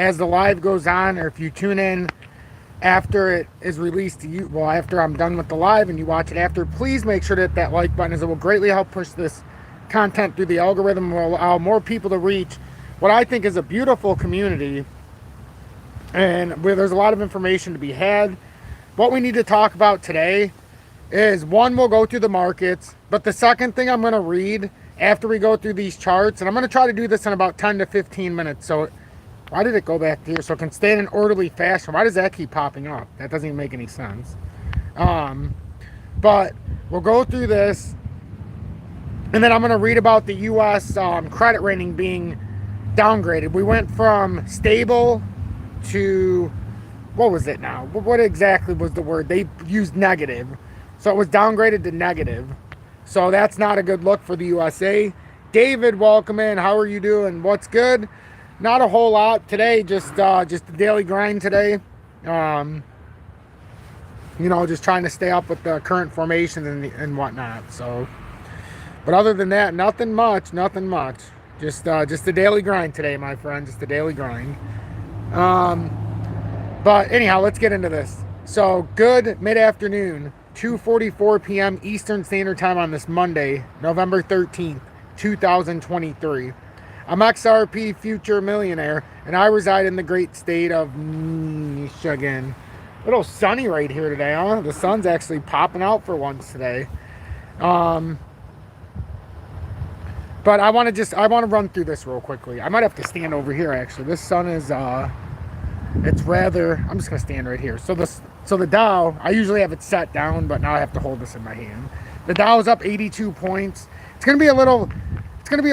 as the live goes on, or if you tune in after it is released to you, well, after I'm done with the live and you watch it after, please make sure to hit that like button, as it will greatly help push this content through the algorithm, will allow more people to reach what I think is a beautiful community, and where there's a lot of information to be had. What we need to talk about today is, one, we'll go through the markets, but the second thing I'm going to read after we go through these charts, and I'm going to try to do this in about 10 to 15 minutes. So why did it go back here? So it can stay in an orderly fashion. Why does that keep popping up? That doesn't even make any sense. But we'll go through this, and then I'm going to read about the U.S. Credit rating being downgraded. We went from stable to, what was it now? What exactly was the word? They used negative. So it was downgraded to negative. So that's not a good look for the USA. David, welcome in. How are you doing? What's good? Not a whole lot today. Just the daily grind today. You know, just trying to stay up with the current formation and whatnot. So, but other than that, nothing much. Nothing much. Just the daily grind today, my friend. Just the daily grind. But anyhow, let's get into this. So, good mid-afternoon. 2:44 p.m. Eastern Standard Time on this Monday, November 13th, 2023. I'm XRP Future Millionaire, and I reside in the great state of Michigan. A little sunny right here today, huh? The sun's actually popping out for once today. But I want to run through this real quickly. I might have to stand over here, actually. This sun is, it's rather, I'm just going to stand right here. So the Dow, I usually have it set down, but now I have to hold this in my hand. The Dow is up 82 points. It's going to be a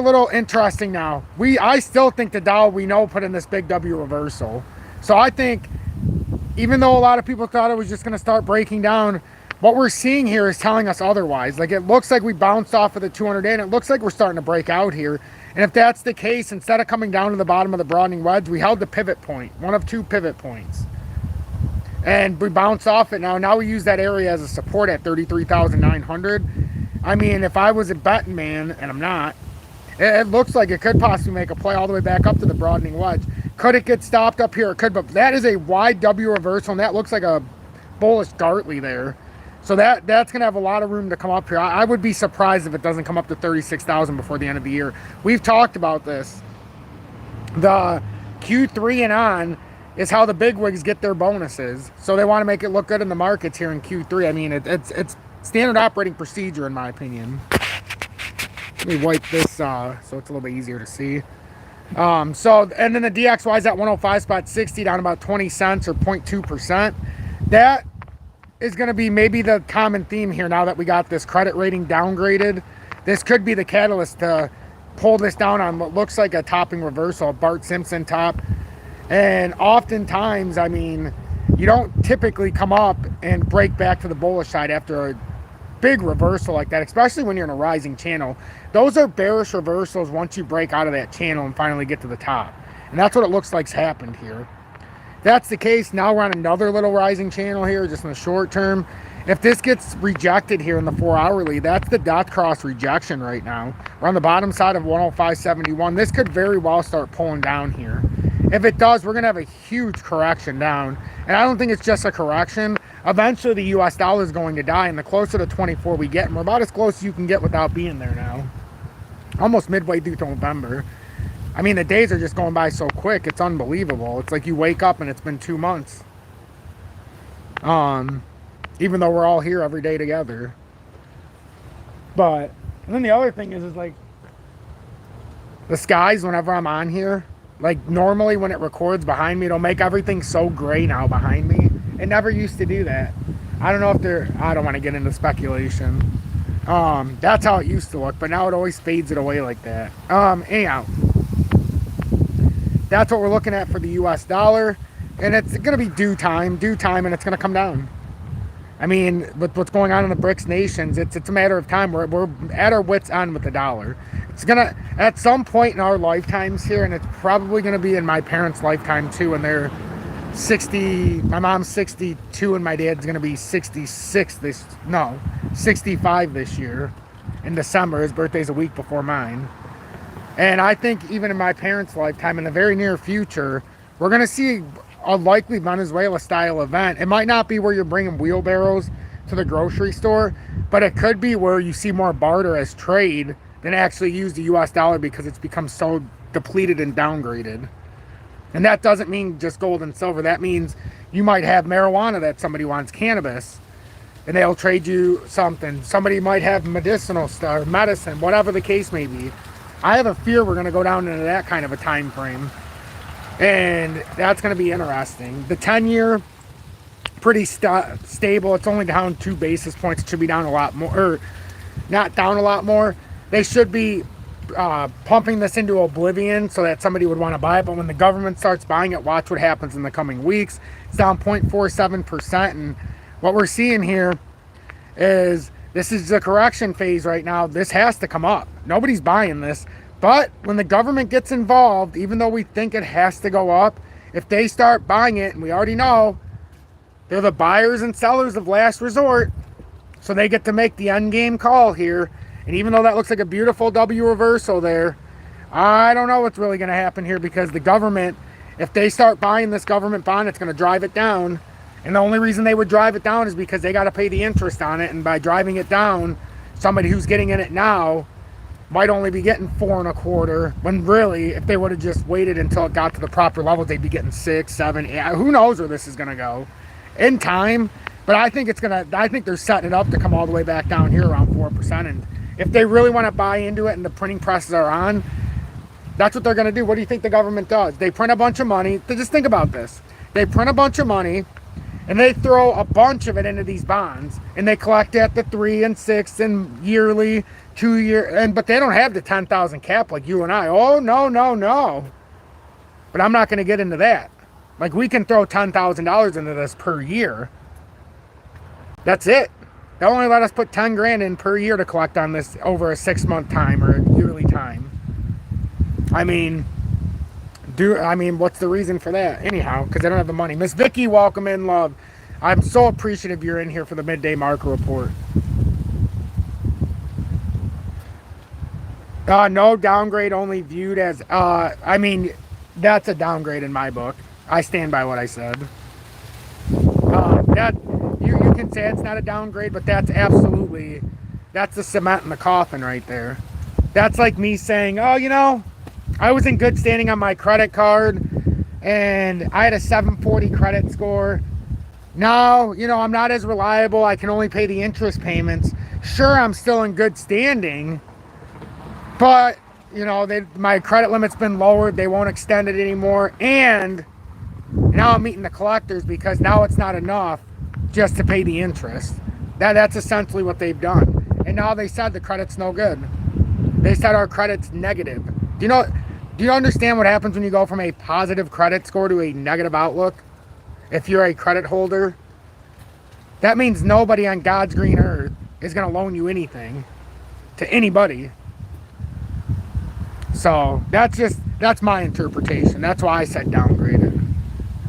little interesting now. I still think the Dow, we know, put in this big W reversal. So I think, even though a lot of people thought it was just going to start breaking down, what we're seeing here is telling us otherwise. Like, it looks like we bounced off of the 200-day, and it looks like we're starting to break out here. And if that's the case, instead of coming down to the bottom of the broadening wedge, we held the pivot point, one of two pivot points. And we bounced off it now. Now we use that area as a support at 33,900. I mean, if I was a betting man, and I'm not, it looks like it could possibly make a play all the way back up to the broadening wedge. Could it get stopped up here? It could, but that is a wide W reversal, and that looks like a bullish Gartley there. So that's going to have a lot of room to come up here. I would be surprised if it doesn't come up to 36,000 before the end of the year. We've talked about this. The Q3 and on is how the bigwigs get their bonuses. So they want to make it look good in the markets here in Q3. I mean, it's standard operating procedure, in my opinion. Let me wipe this so it's a little bit easier to see. And then the DXY is at 105.60, down about 20 cents or 0.2%. That is going to be maybe the common theme here now that we got this credit rating downgraded. This could be the catalyst to pull this down on what looks like a topping reversal, a Bart Simpson top. And oftentimes, I mean, you don't typically come up and break back to the bullish side after a big reversal like that, especially when you're in a rising channel. Those are bearish reversals once you break out of that channel and finally get to the top. And that's what it looks like's happened here. If that's the case, now we're on another little rising channel here, just in the short term. If this gets rejected here in the 4-hourly, that's the dot cross rejection right now. We're on the bottom side of 105.71. This could very well start pulling down here. If it does, we're going to have a huge correction down. And I don't think it's just a correction. Eventually, the US dollar is going to die. And the closer to 24 we get, and we're about as close as you can get without being there now. Almost midway through November. I mean, the days are just going by so quick. It's unbelievable. It's like you wake up and it's been 2 months. Even though we're all here every day together. But, and then the other thing is like, the skies, whenever I'm on here, like normally when it records behind me, it'll make everything so gray now behind me. It never used to do that. I don't know if I don't want to get into speculation. That's how it used to look, but now it always fades it away like that. Anyhow, that's what we're looking at for the US dollar. And it's going to be due time, and it's going to come down. I mean, with what's going on in the BRICS nations, it's a matter of time. We're at our wits' end with the dollar. It's gonna, at some point in our lifetimes here, and it's probably gonna be in my parents' lifetime too, when they're 60, my mom's 62 and my dad's gonna be 65 this year in December. His birthday's a week before mine. And I think even in my parents' lifetime, in the very near future, We're going to see a likely Venezuela-style event. It might not be where you're bringing wheelbarrows to the grocery store, but it could be where you see more barter as trade than actually use the US dollar because it's become so depleted and downgraded. And that doesn't mean just gold and silver. That means you might have marijuana that somebody wants, cannabis, and they'll trade you something. Somebody might have medicinal stuff, medicine, whatever the case may be. I have a fear we're going to go down into that kind of a time frame. And that's going to be interesting. The 10-year, pretty stable. It's only down 2 basis points. It should be down a lot more, or not down a lot more. They should be pumping this into oblivion so that somebody would want to buy it. But when the government starts buying it, watch what happens in the coming weeks. It's down 0.47%. And what we're seeing here is this is the correction phase right now. This has to come up. Nobody's buying this. But when the government gets involved, even though we think it has to go up, if they start buying it, and we already know they're the buyers and sellers of last resort, so they get to make the end game call here. And even though that looks like a beautiful W reversal there, I don't know what's really going to happen here, because the government, if they start buying this government bond, it's going to drive it down. And the only reason they would drive it down is because they got to pay the interest on it. And by driving it down, somebody who's getting in it now might only be getting 4.25, when really, if they would have just waited until it got to the proper levels, they'd be getting 6, 7, 8. Who knows where this is going to go in time? But I think I think they're setting it up to come all the way back down here around 4%. And if they really want to buy into it and the printing presses are on, that's what they're going to do. What do you think the government does? They print a bunch of money. Just think about this. They print a bunch of money, and they throw a bunch of it into these bonds, and they collect at the 3 and 6 and yearly, 2 year, but they don't have the 10,000 cap like you and I. Oh, no. But I'm not going to get into that. Like, we can throw $10,000 into this per year. That's it. They'll only let us put 10 grand in per year to collect on this over a 6-month time or a yearly time. I mean, what's the reason for that? Anyhow, because I don't have the money. Miss Vicky, welcome in, love. I'm so appreciative you're in here for the midday market report. No downgrade, only viewed as, that's a downgrade in my book. I stand by what I said. You can say it's not a downgrade, but that's the cement in the coffin right there. That's like me saying, I was in good standing on my credit card, and I had a 740 credit score. Now, I'm not as reliable. I can only pay the interest payments. Sure, I'm still in good standing, but, my credit limit's been lowered. They won't extend it anymore. And now I'm meeting the collectors because now it's not enough just to pay the interest. That's essentially what they've done. And now they said the credit's no good. They said our credit's negative. Do you understand what happens when you go from a positive credit score to a negative outlook? If you're a credit holder, that means nobody on God's green earth is going to loan you anything to anybody. So that's my interpretation. That's why I said downgraded.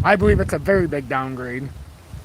I believe it's a very big downgrade.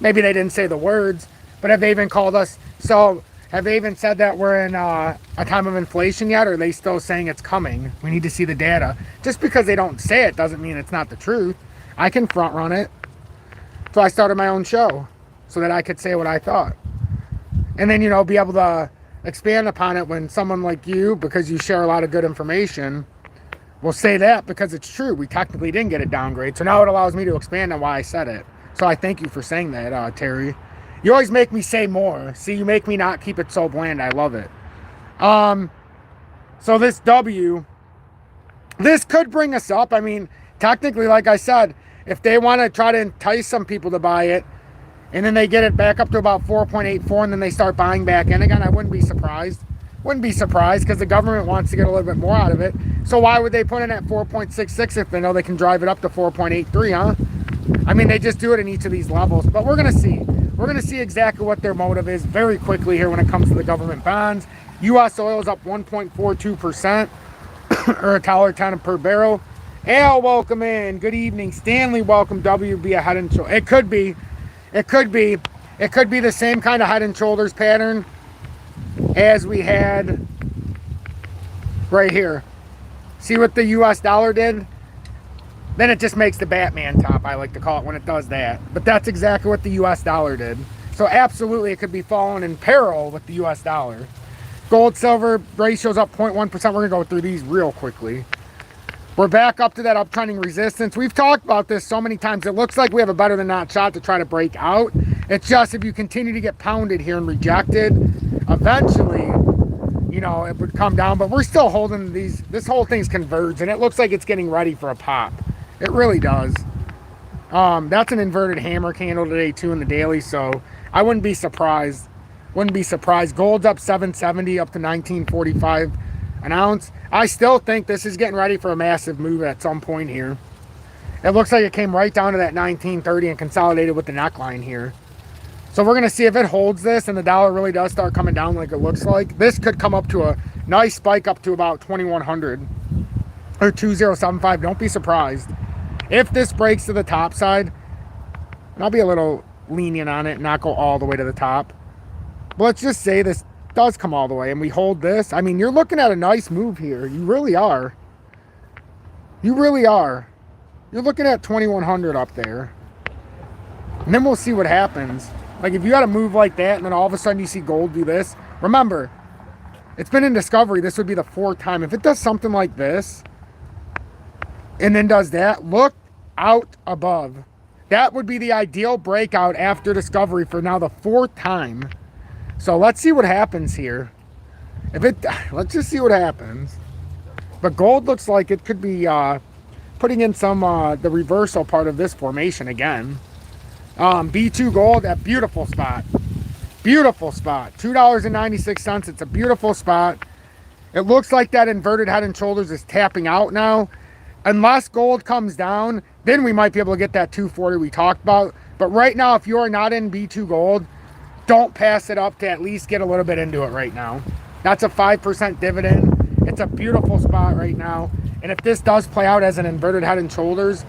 Maybe they didn't say the words, but have they even called us? So have they even said that we're in a time of inflation yet, or are they still saying it's coming? We need to see the data. Just because they don't say it doesn't mean it's not the truth. I can front run it. So I started my own show so that I could say what I thought. And then, be able to expand upon it when someone like you, because you share a lot of good information, will say that because it's true. We technically didn't get a downgrade. So now it allows me to expand on why I said it. So I thank you for saying that, Terry. You always make me say more. See, you make me not keep it so bland. I love it. So this W, this could bring us up. Technically, like I said, if they want to try to entice some people to buy it, and then they get it back up to about 4.84, and then they start buying back in again, I wouldn't be surprised. Wouldn't be surprised, because the government wants to get a little bit more out of it. So why would they put in at 4.66 if they know they can drive it up to 4.83, huh? They just do it in each of these levels. But we're going to see. We're going to see exactly what their motive is very quickly here when it comes to the government bonds. U.S. oil is up 1.42%, or $1.10 per barrel. Al, welcome in. Good evening. Stanley, welcome. WB a head and shoulders. It could be the same kind of head and shoulders pattern as we had right here. See what the US dollar did? then it just makes the Batman top, I like to call it, when it does that. But that's exactly what the US dollar did. So absolutely, it could be falling in peril with the US dollar. Gold, silver, ratio's up 0.1%. We're going to go through these real quickly. We're back up to that uptrending resistance. We've talked about this so many times. It looks like we have a better than not shot to try to break out. It's just if you continue to get pounded here and rejected, eventually, you know, it would come down. But we're still holding these. This whole thing's converged, and it looks like it's getting ready for a pop. It really does. That's an inverted hammer candle today, too, in the daily, so I wouldn't be surprised. Wouldn't be surprised. Gold's up 770, up to 1945 an ounce. I still think this is getting ready for a massive move at some point here. It looks like it came right down to that 1930 and consolidated with the neckline here. So we're going to see if it holds this and the dollar really does start coming down like it looks like. This could come up to a nice spike up to about 2100 or 2075. Don't be surprised. If this breaks to the top side, and I'll be a little lenient on it and not go all the way to the top. But let's just say this does come all the way and we hold this. I mean, you're looking at a nice move here. You really are. You really are. You're looking at 2100 up there. And then we'll see what happens. Like if you got a move like that and then all of a sudden you see gold do this. Remember, it's been in discovery. This would be the fourth time. If it does something like this and then does that, look out above. That would be the ideal breakout after discovery for now the fourth time. So let's see what happens here. Let's just see what happens. But gold looks like it could be putting in some the reversal part of this formation again. B2 gold at beautiful spot. Beautiful spot. $2.96. It's a beautiful spot. It looks like that inverted head and shoulders is tapping out now. Unless gold comes down, then we might be able to get that 240 we talked about. But right now, if you are not in B2 gold, don't pass it up to at least get a little bit into it right now. That's a 5% dividend. It's a beautiful spot right now. And if this does play out as an inverted head and shoulders,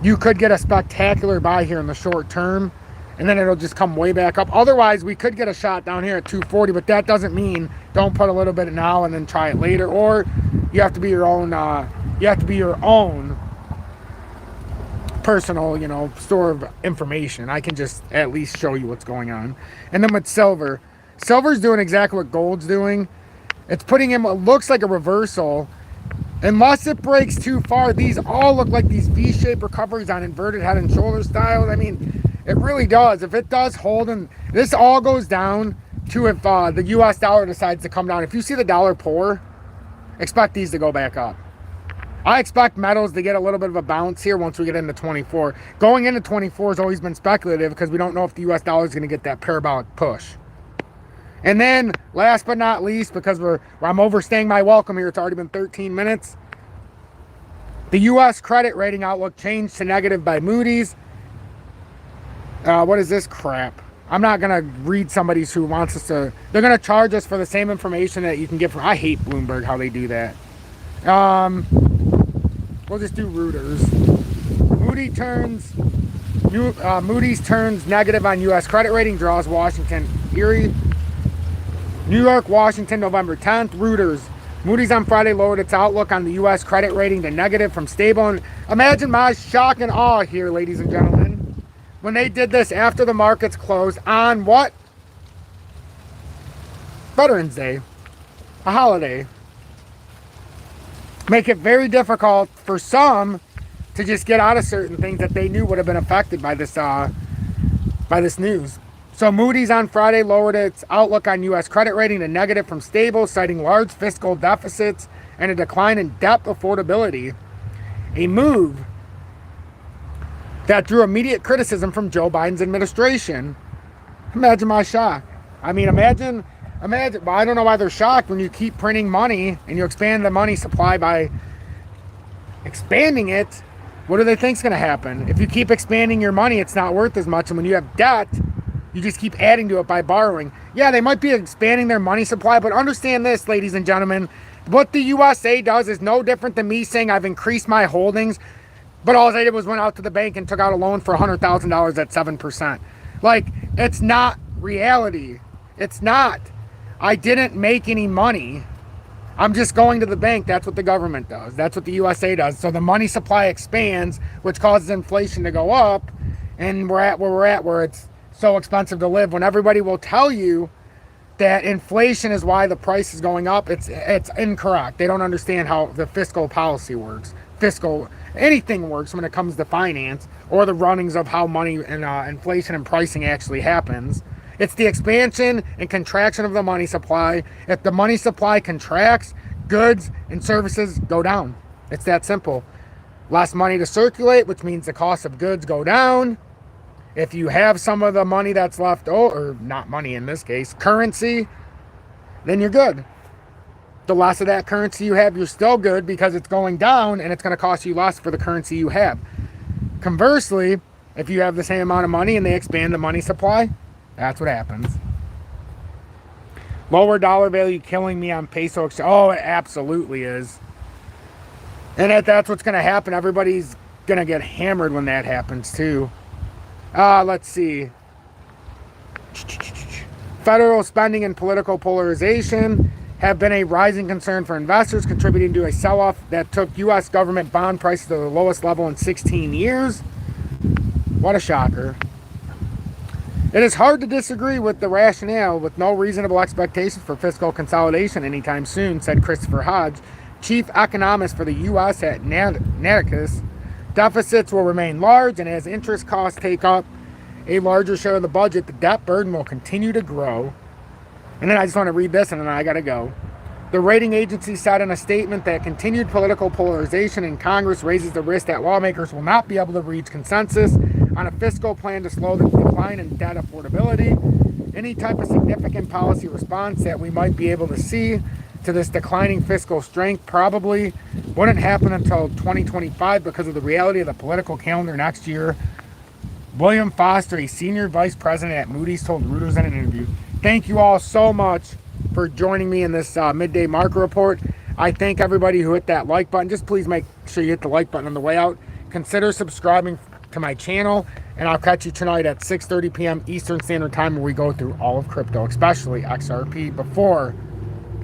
you could get a spectacular buy here in the short term. And then it'll just come way back up. Otherwise, we could get a shot down here at 240. But that doesn't mean don't put a little bit now and then try it later. Or you have to be your own... you have to be your own personal, you know, store of information. I can just at least show you what's going on. And then with silver, silver's doing exactly what gold's doing. It's putting in what looks like a reversal. Unless it breaks too far, these all look like these V-shaped recoveries on inverted head and shoulder styles. I mean, it really does. If it does hold, and this all goes down to if the US dollar decides to come down. If you see the dollar pour, expect these to go back up. I expect metals to get a little bit of a bounce here once we get into 24. Going into 24 has always been speculative because we don't know if the US dollar is going to get that parabolic push. And then, last but not least, because I'm overstaying my welcome here, it's already been 13 minutes. The US credit rating outlook changed to negative by Moody's. What is this crap? I'm not going to read somebody's who wants us to... They're going to charge us for the same information that you can get from... I hate Bloomberg, how they do that. We'll just do Reuters. Moody's turns negative on U.S. credit rating, draws Washington, Erie. New York, Washington, November 10th. Reuters. Moody's on Friday lowered its outlook on the U.S. credit rating to negative from stable. And imagine my shock and awe here, ladies and gentlemen, when they did this after the markets closed on what? Veterans Day. A holiday. Make it very difficult for some to just get out of certain things that they knew would have been affected by this news. So Moody's on Friday lowered its outlook on U.S. credit rating to negative from stable, citing large fiscal deficits and a decline in debt affordability. A move that drew immediate criticism from Joe Biden's administration. Imagine my shock. I mean, imagine, well, I don't know why they're shocked when you keep printing money and you expand the money supply by expanding it. What do they think is going to happen? If you keep expanding your money, it's not worth as much. And when you have debt, you just keep adding to it by borrowing. Yeah, they might be expanding their money supply, but understand this, ladies and gentlemen. What the USA does is no different than me saying I've increased my holdings, but all I did was went out to the bank and took out a loan for $100,000 at 7%. Like, it's not reality. It's not. I didn't make any money. I'm just going to the bank. That's what the government does. That's what the USA does. So the money supply expands, which causes inflation to go up, and we're at where we're at, where it's so expensive to live. When everybody will tell you that inflation is why the price is going up, it's incorrect. They don't understand how the fiscal policy works. Anything works when it comes to finance or the runnings of how money and inflation and pricing actually happens. It's the expansion and contraction of the money supply. If the money supply contracts, goods and services go down. It's that simple. Less money to circulate, which means the cost of goods go down. If you have some of the money that's left over, or not money in this case, currency, then you're good. The less of that currency you have, you're still good because it's going down and it's going to cost you less for the currency you have. Conversely, if you have the same amount of money and they expand the money supply, that's what happens. Lower dollar value killing me on peso exchange. Oh, it absolutely is. And that's what's going to happen. Everybody's going to get hammered when that happens too. Let's see. Federal spending and political polarization have been a rising concern for investors, contributing to a sell-off that took U.S. government bond prices to the lowest level in 16 years. What a shocker. It is hard to disagree with the rationale, with no reasonable expectations for fiscal consolidation anytime soon, said Christopher Hodge, chief economist for the U.S. at Natixis. Deficits will remain large, and as interest costs take up a larger share of the budget, the debt burden will continue to grow. And then I just want to read this, and then I got to go. The rating agency said in a statement that continued political polarization in Congress raises the risk that lawmakers will not be able to reach consensus on a fiscal plan to slow the decline in debt affordability. Any type of significant policy response that we might be able to see to this declining fiscal strength probably wouldn't happen until 2025 because of the reality of the political calendar next year. William Foster, a senior vice president at Moody's, told Reuters in an interview. Thank you all so much for joining me in this midday market report. I thank everybody who hit that like button. Just please make sure you hit the like button on the way out. Consider subscribing to my channel, and I'll catch you tonight at 6:30 p.m. Eastern Standard Time, where we go through all of crypto, especially XRP, before